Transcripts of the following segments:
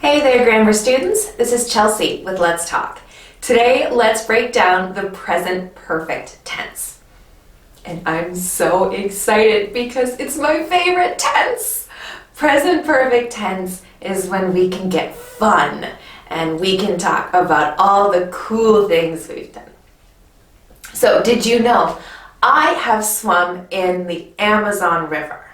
Hey there, grammar students. This is Chelsea with Let's Talk. Today, let's break down the present perfect tense. And I'm so excited because it's my favorite tense. Present perfect tense is when we can get fun and we can talk about all the cool things we've done. So, did you know I have swum in the Amazon River?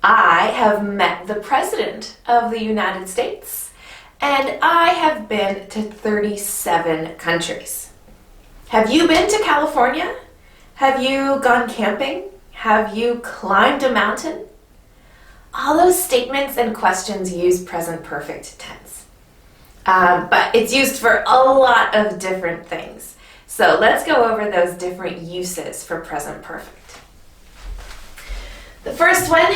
I have met the President of the United States, and I have been to 37 countries. Have you been to California? Have you gone camping? Have you climbed a mountain? All those statements and questions use present perfect tense, but it's used for a lot of different things. So let's go over those different uses for present perfect. The first one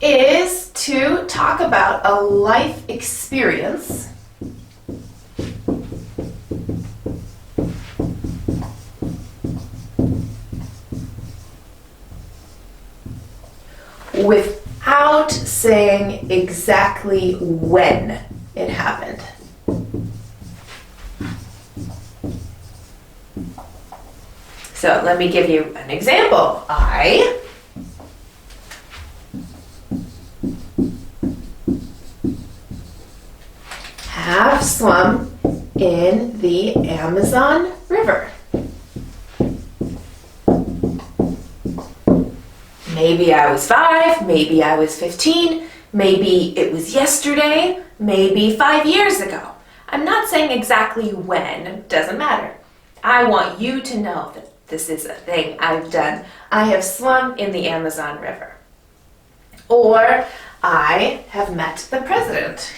is to talk about a life experience without saying exactly when it happened. So let me give you an example. I have swum in the Amazon River. Maybe I was 5, maybe I was 15, maybe it was yesterday, maybe 5 years ago. I'm not saying exactly when, it doesn't matter. I want you to know that this is a thing I've done. I have swum in the Amazon River. Or I have met the President.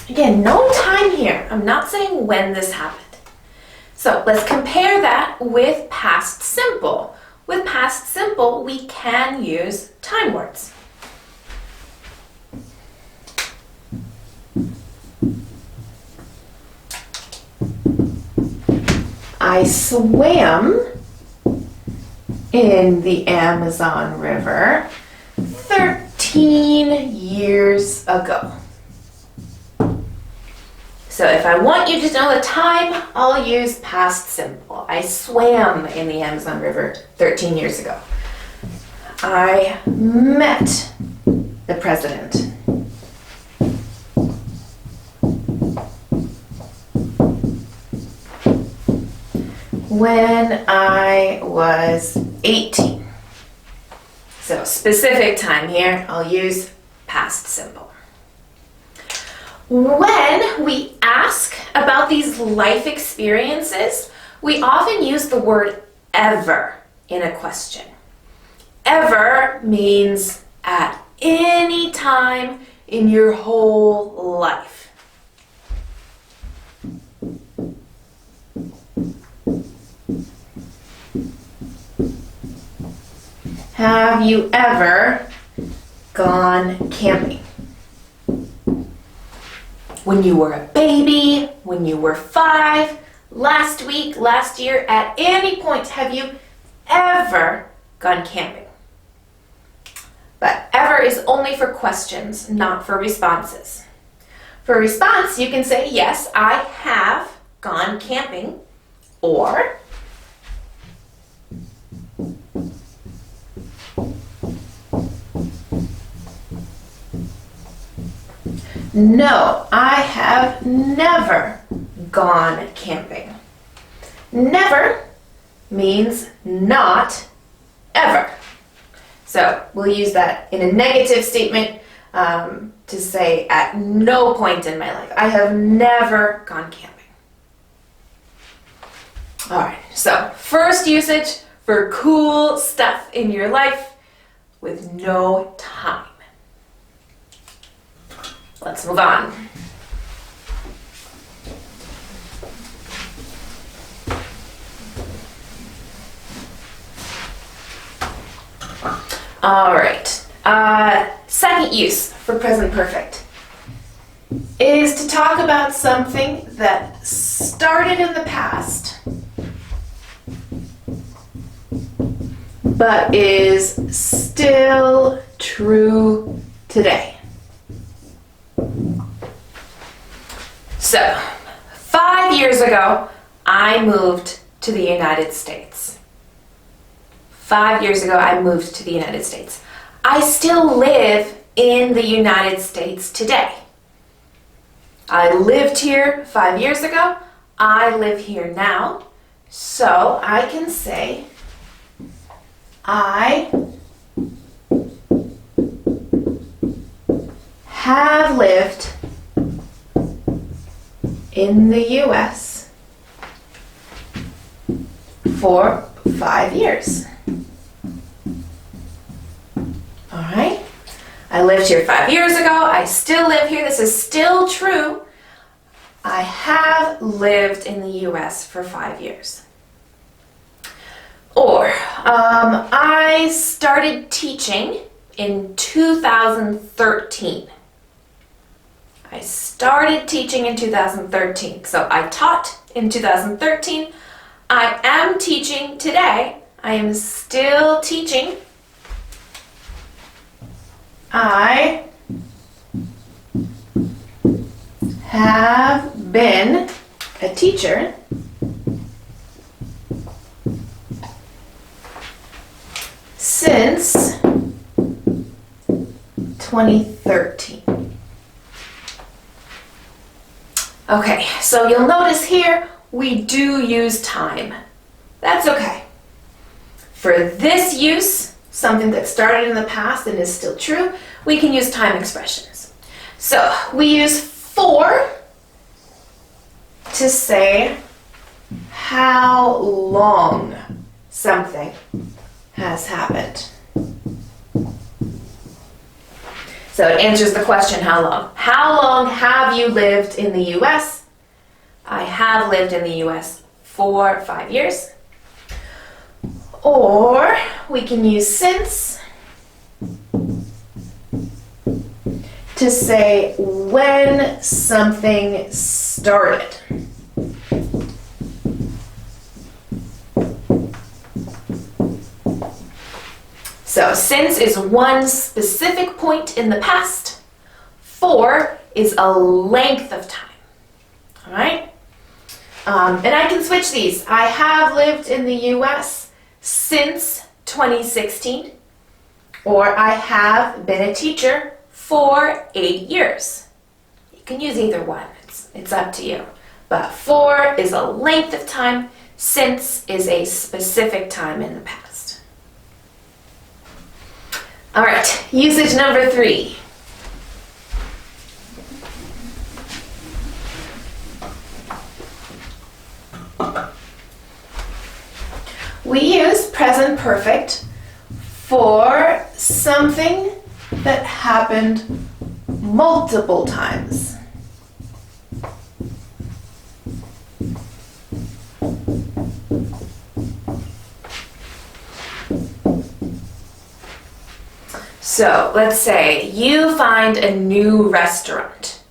Again, no time here. I'm not saying when this happened. So let's compare that with past simple. With past simple, we can use time words. I swam in the Amazon River 13 years ago. So if I want you to know the time, I'll use past simple. I swam in the Amazon River 13 years ago. I met the President. When I was 18. So specific time here, I'll use past simple. When we ask about these life experiences, we often use the word ever in a question. Ever means at any time in your whole life. Have you ever gone camping? When you were a baby, when you were 5, last week, last year, at any point, have you ever gone camping? But ever is only for questions, not for responses. For a response, you can say, yes, I have gone camping, or no, I have never gone camping. Never means not ever. So we'll use that in a negative statement to say at no point in my life. I have never gone camping. All right, so first usage for cool stuff in your life with no time. Let's move on. All right. Second use for present perfect is to talk about something that started in the past but is still true today. So, 5 years ago, I moved to the United States. 5 years ago, I moved to the United States. I still live in the United States today. I lived here 5 years ago. I live here now. So I can say, I have lived in the U.S. for 5 years. All right. I lived here 5 years ago. I still live here. This is still true. I have lived in the U.S. for 5 years. Or, I started teaching in 2013. I started teaching in 2013. So I taught in 2013. I am teaching today. I am still teaching. I have been a teacher since 2013. Okay, so you'll notice here we do use time. That's okay. For this use, something that started in the past and is still true, we can use time expressions. So we use for to say how long something has happened. So it answers the question, how long? How long have you lived in the U.S.? I have lived in the U.S. for 5 years. Or we can use since to say when something started. So since is one specific point in the past. For is a length of time. All right? And I can switch these. I have lived in the U.S. since 2016. Or I have been a teacher for 8 years. You can use either one. It's up to you. But for is a length of time. Since is a specific time in the past. All right, usage number 3. We use present perfect for something that happened multiple times. So let's say you find a new restaurant.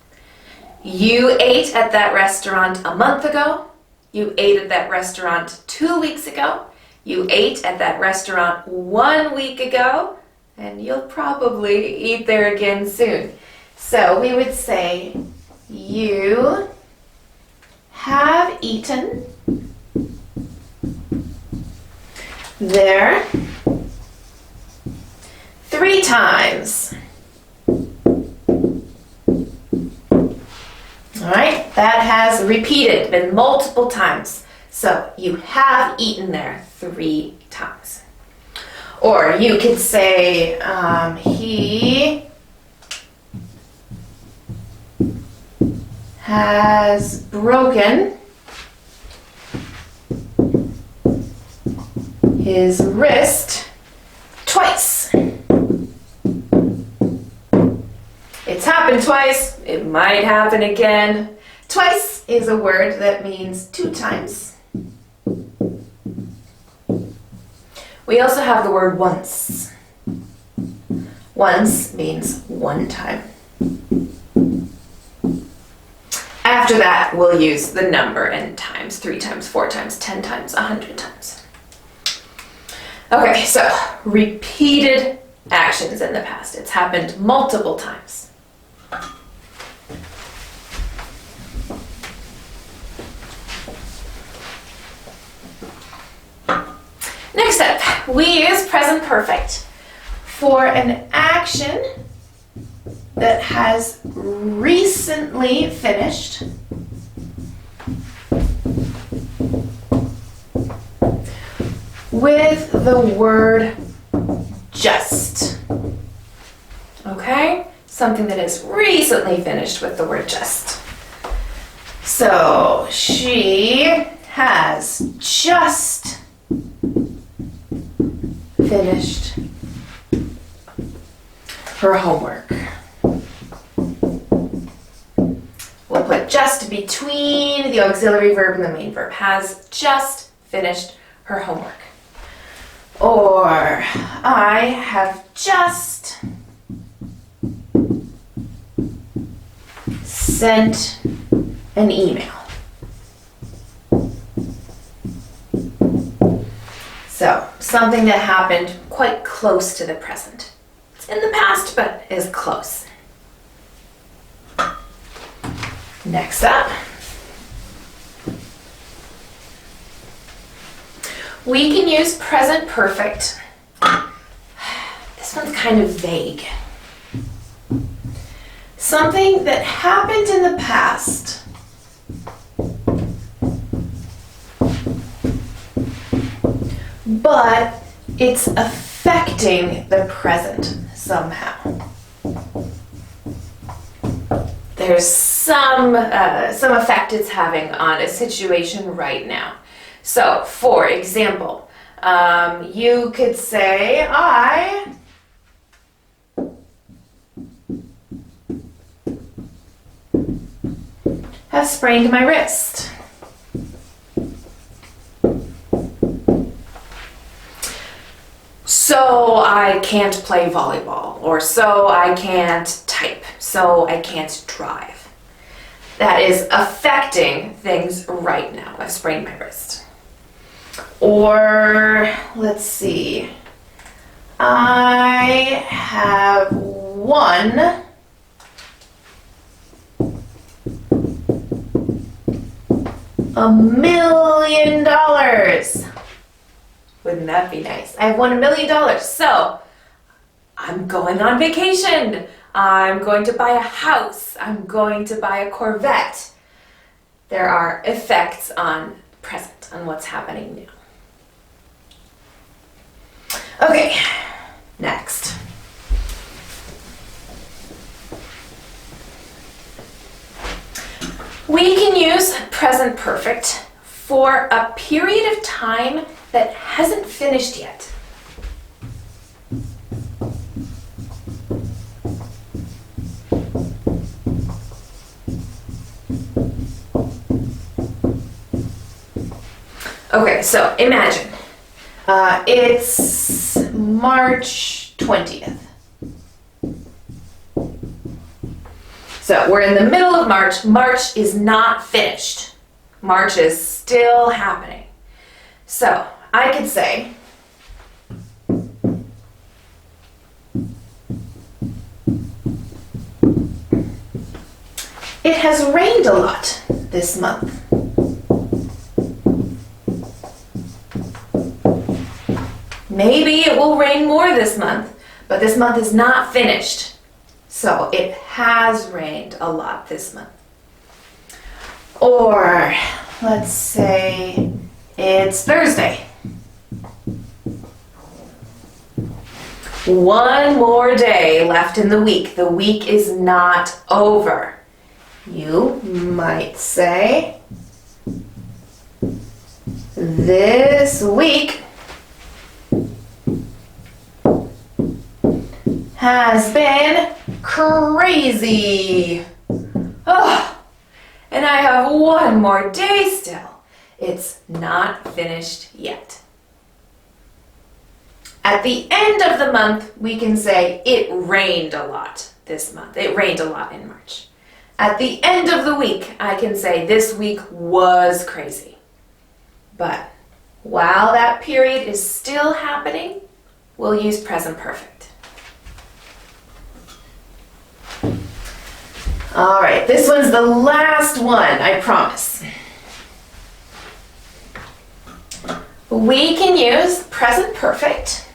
You ate at that restaurant a month ago. You ate at that restaurant 2 weeks ago. You ate at that restaurant 1 week ago. And you'll probably eat there again soon. So we would say, you have eaten there 3 times. All right, that has repeated, been multiple times. So you have eaten there 3 times. Or you could say, he has broken his wrist twice. It's happened twice. It might happen again. Twice is a word that means 2 times. We also have the word once. Once means 1 time. After that, we'll use the number and times. 3 times, 4 times, 10 times, 100 times. Okay, so repeated actions in the past. It's happened multiple times. Next up, we use present perfect for an action that has recently finished with the word just. Okay? Something that is recently finished with the word just. So, she has just finished her homework. We'll put just between the auxiliary verb and the main verb. Has just finished her homework. Or, I have just sent an email. So, something that happened quite close to the present. It's in the past, but is close. Next up, we can use present perfect. This one's kind of vague. Something that happened in the past but it's affecting the present somehow. There's some effect it's having on a situation right now. So, for example, you could say, I have sprained my wrist. So I can't play volleyball, or so I can't type, so I can't drive. That is affecting things right now. I've sprained my wrist. Or, let's see, I have won $1 million. Wouldn't that be nice? I've won $1 million, so I'm going on vacation. I'm going to buy a house. I'm going to buy a Corvette. There are effects on present, on what's happening now. Okay, next. We can use present perfect for a period of time that hasn't finished yet. Okay, so imagine it's March 20th. So we're in the middle of March. March is not finished. March is still happening. So I could say, it has rained a lot this month. Maybe it will rain more this month, but this month is not finished. So it has rained a lot this month. Or let's say it's Thursday. One more day left in the week. The week is not over. You might say, this week has been crazy. Oh, and I have one more day still. It's not finished yet. At the end of the month, we can say it rained a lot this month. It rained a lot in March. At the end of the week, I can say this week was crazy. But While that period is still happening, we'll use present perfect. All right, this one's the last one, I promise. We can use present perfect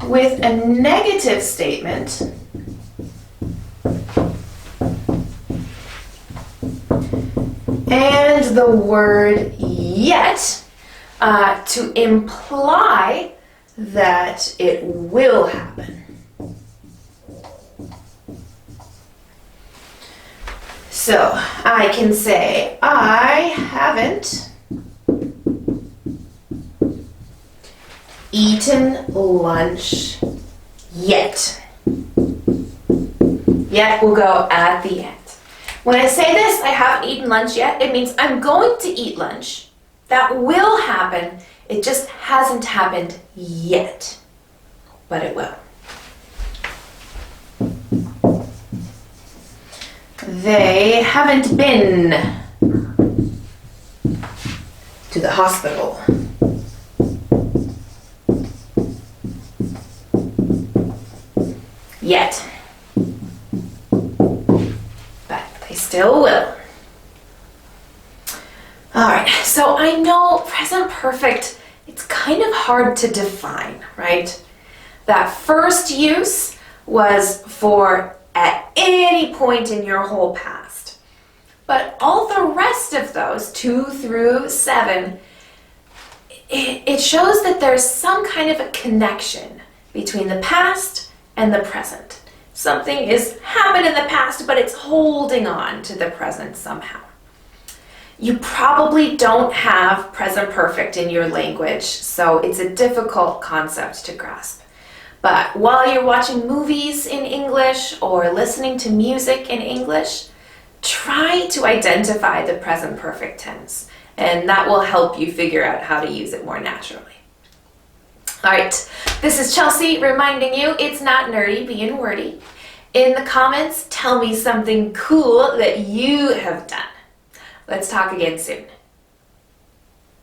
with a negative statement and the word yet to imply that it will happen. So I can say, I haven't eaten lunch yet. Yet will go at the end. When I say this, I haven't eaten lunch yet, it means I'm going to eat lunch. That will happen. It just hasn't happened yet. But it will. They haven't been to the hospital. Yet. But they still will. Alright, so I know present perfect, it's kind of hard to define, right? That first use was for at any point in your whole past. But all the rest of those, 2 through 7, it shows that there's some kind of a connection between the past and the present. Something is happened in the past, but it's holding on to the present somehow. You probably don't have present perfect in your language, so it's a difficult concept to grasp. But while you're watching movies in English or listening to music in English, try to identify the present perfect tense, and that will help you figure out how to use it more naturally. All right, this is Chelsea reminding you it's not nerdy being wordy. In the comments, tell me something cool that you have done. Let's talk again soon.